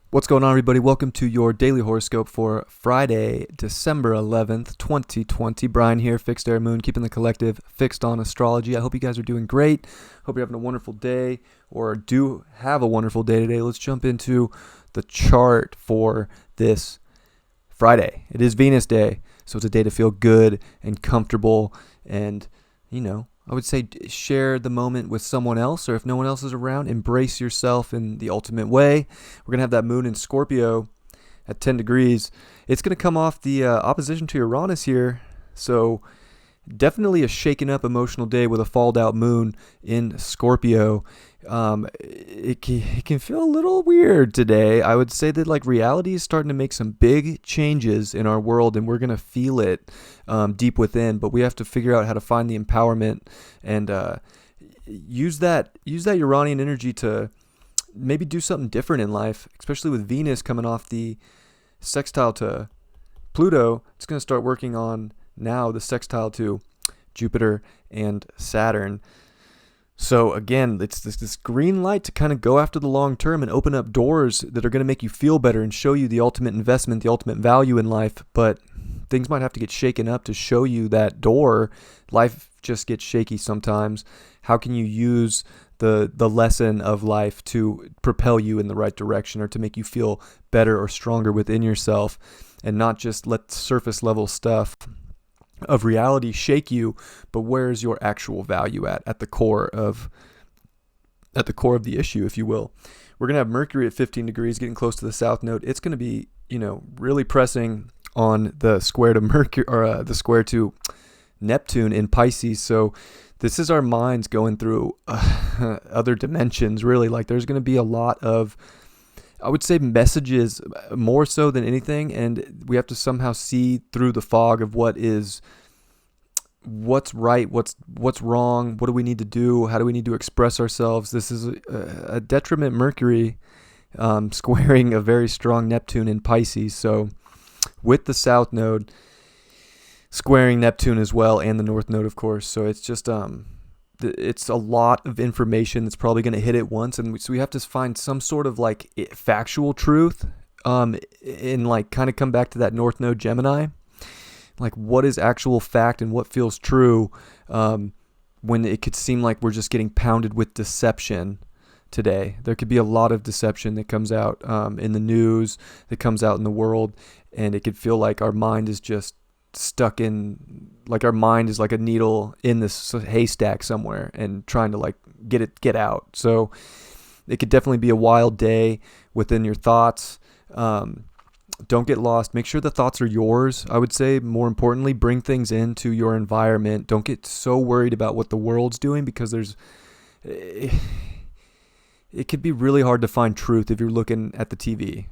What's going on, everybody? Welcome to your daily horoscope for Friday, December 11th, 2020. Brian here, Fixed Air Moon, keeping the collective fixed on astrology. I hope you guys are doing great. Hope you're having a wonderful day, or do have a wonderful day today. Let's jump into the chart for this Friday. It is Venus Day, so it's a day to feel good and comfortable and, I would say share the moment with someone else, or if no one else is around, embrace yourself in the ultimate way. We're going to have that moon in Scorpio at 10 degrees. It's going to come off the opposition to Uranus here, so definitely a shaken up emotional day with a falled out moon in Scorpio. It can feel a little weird today. I would say that reality is starting to make some big changes in our world, and we're going to feel it deep within, but we have to figure out how to find the empowerment and use that Uranian energy to maybe do something different in life, especially with Venus coming off the sextile to Pluto. It's going to start working on now the sextile to Jupiter and Saturn. So again, it's this green light to kind of go after the long term and open up doors that are going to make you feel better and show you the ultimate investment, the ultimate value in life. But things might have to get shaken up to show you that door. Life just gets shaky sometimes. How can you use the lesson of life to propel you in the right direction, or to make you feel better or stronger within yourself, and not just let surface level stuff of reality shake you, but where's your actual value at the core of the issue, if you will. We're going to have Mercury at 15 degrees, getting close to the south node. It's going to be, really pressing on the square to Mercury, or the square to Neptune in Pisces. So this is our minds going through other dimensions, really. There's going to be a lot of, I would say, messages more so than anything, and we have to somehow see through the fog of what's right, what's wrong, what do we need to do, how do we need to express ourselves. This is a detriment Mercury squaring a very strong Neptune in Pisces, so with the south node squaring Neptune as well, and the north node, of course. So it's just it's a lot of information that's probably going to hit at once, and so we have to find some sort of factual truth, and kind of come back to that north node Gemini, what is actual fact and what feels true, when it could seem like we're just getting pounded with deception today. There could be a lot of deception that comes out in the news, that comes out in the world, and it could feel like our mind is just stuck in, our mind is like a needle in this haystack somewhere and trying to get out. So it could definitely be a wild day within your thoughts. Don't get lost. Make sure the thoughts are yours. I would say, more importantly, bring things into your environment. Don't get so worried about what the world's doing, because it could be really hard to find truth if you're looking at the TV.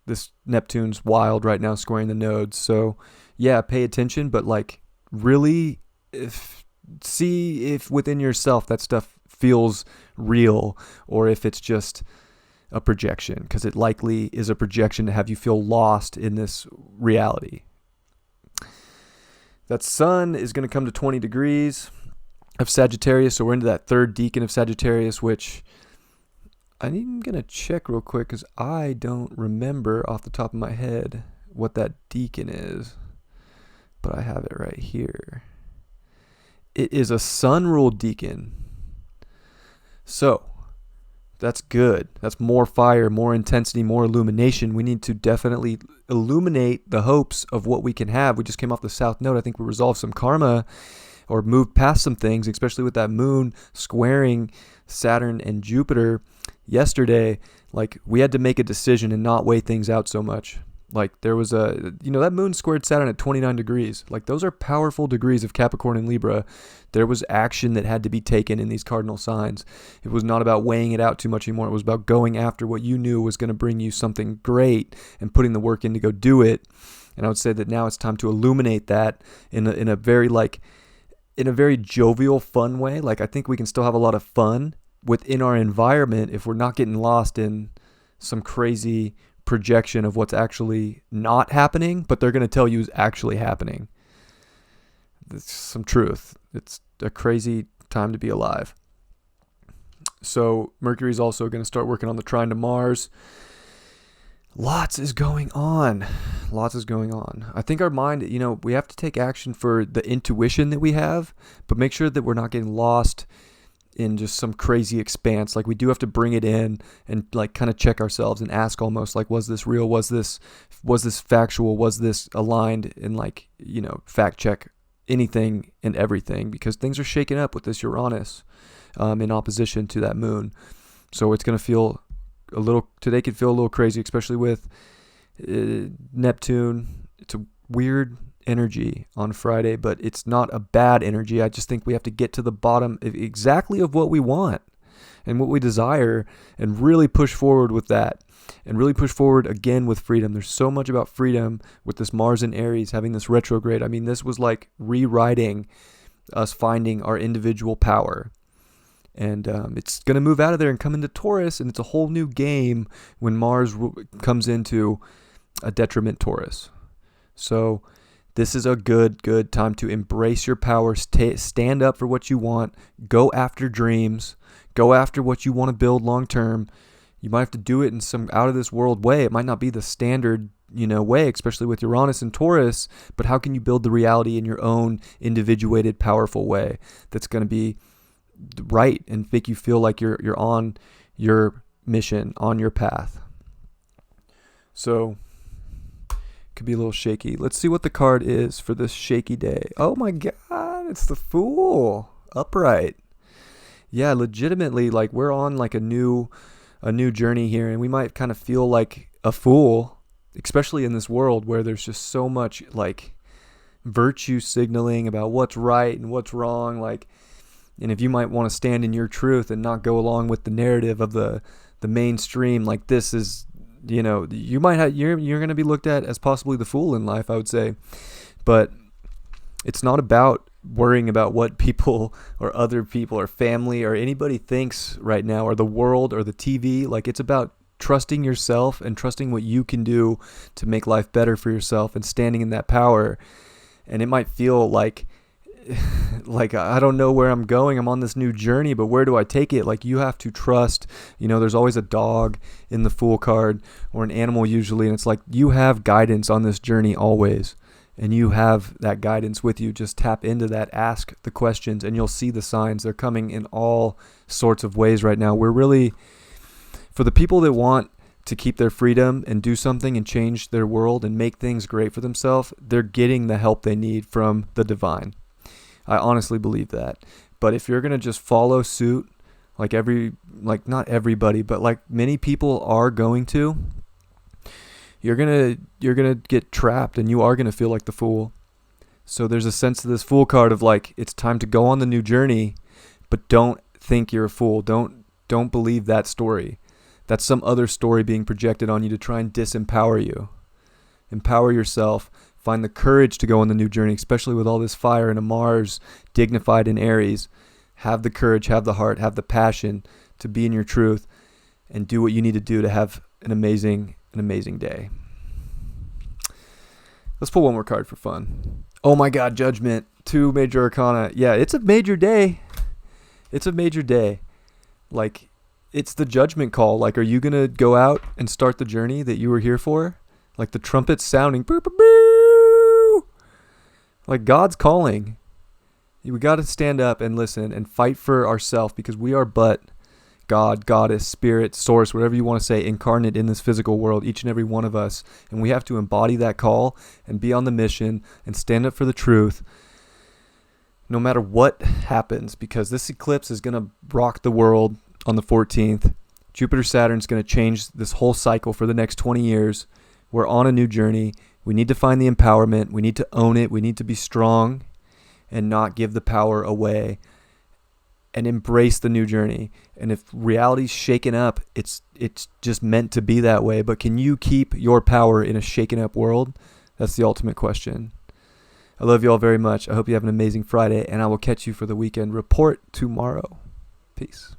This Neptune's wild right now, squaring the nodes. So yeah, pay attention, but really see if within yourself that stuff feels real, or if it's just a projection, because it likely is a projection to have you feel lost in this reality. That sun is going to come to 20 degrees of Sagittarius, so we're into that third decan of Sagittarius, which I'm going to check real quick because I don't remember off the top of my head what that decan is, but I have it right here. It is a sun-ruled decan. So that's good. That's more fire, more intensity, more illumination. We need to definitely illuminate the hopes of what we can have. We just came off the south node. I think we resolved some karma or moved past some things, especially with that moon squaring Saturn and Jupiter yesterday. We had to make a decision and not weigh things out so much. There was that moon squared Saturn at 29 degrees. Those are powerful degrees of Capricorn and Libra. There was action that had to be taken in these cardinal signs. It was not about weighing it out too much anymore. It was about going after what you knew was going to bring you something great and putting the work in to go do it. And I would say that now it's time to illuminate that in a very jovial, fun way. I think we can still have a lot of fun within our environment if we're not getting lost in some crazy projection of what's actually not happening, but they're going to tell you is actually happening. it's some truth. It's a crazy time to be alive. So Mercury's also going to start working on the trine to Mars. Lots is going on. I think our mind, we have to take action for the intuition that we have, but make sure that we're not getting lost in just some crazy expanse. Like, we do have to bring it in and like kind of check ourselves and ask almost like, was this real? Was this factual? Was this aligned? And like, fact check anything and everything, because things are shaking up with this Uranus in opposition to that moon. So it's going to feel today could feel a little crazy, especially with Neptune. It's a weird energy on Friday, but it's not a bad energy. I just think we have to get to the bottom exactly of what we want and what we desire, and really push forward with that, and really push forward again with freedom. There's so much about freedom with this Mars in Aries having this retrograde. I mean, this was like rewriting us finding our individual power. And it's going to move out of there and come into Taurus, and it's a whole new game when Mars comes into a detriment Taurus. So this is a good time to embrace your power, stand up for what you want, go after dreams, go after what you want to build long term. You might have to do it in some out of this world way. It might not be the standard, way, especially with Uranus and Taurus, but how can you build the reality in your own individuated, powerful way that's going to be right and make you feel like you're on your mission, on your path. So could be a little shaky. Let's see what the card is for this shaky day. Oh my God, it's the Fool upright. Yeah, legitimately, like, we're on like a new journey here, and we might kind of feel like a fool, especially in this world where there's just so much like virtue signaling about what's right and what's wrong, like. And if you might want to stand in your truth and not go along with the narrative of the mainstream, like, this is, you might have, you're going to be looked at as possibly the fool in life, I would say. But it's not about worrying about what people or other people or family or anybody thinks right now, or the world or the TV. Like, it's about trusting yourself and trusting what you can do to make life better for yourself and standing in that power. And it might feel like I don't know where I'm going. I'm on this new journey, but where do I take it? Like, you have to trust, there's always a dog in the Fool card, or an animal usually. And it's like, you have guidance on this journey always. And you have that guidance with you. Just tap into that, ask the questions, and you'll see the signs. They're coming in all sorts of ways right now. We're really, for the people that want to keep their freedom and do something and change their world and make things great for themselves, they're getting the help they need from the divine. I honestly believe that. But if you're going to just follow suit, not everybody, but like many people are going to, you're going to get trapped, and you are going to feel like the fool. So there's a sense of this Fool card of like, it's time to go on the new journey, but don't think you're a fool. Don't believe that story. That's some other story being projected on you to try and disempower you. Empower yourself. Find the courage to go on the new journey, especially with all this fire and a Mars dignified in Aries. Have the courage, have the heart, have the passion to be in your truth, and do what you need to do to have an amazing day. Let's pull one more card for fun. Oh my God, Judgment. 2 major arcana. Yeah, it's a major day. Like, it's the judgment call. Like, are you going to go out and start the journey that you were here for? Like, the trumpet's sounding. Boo, boo, boo. Like, God's calling. We got to stand up and listen and fight for ourselves, because we are but God, goddess, spirit, source, whatever you want to say, incarnate in this physical world, each and every one of us. And we have to embody that call and be on the mission and stand up for the truth no matter what happens, because this eclipse is going to rock the world on the 14th. Jupiter-Saturn's going to change this whole cycle for the next 20 years. We're on a new journey. We need to find the empowerment. We need to own it. We need to be strong and not give the power away, and embrace the new journey. And if reality's shaken up, it's just meant to be that way. But can you keep your power in a shaken up world? That's the ultimate question. I love you all very much. I hope you have an amazing Friday, and I will catch you for the weekend report tomorrow. Peace.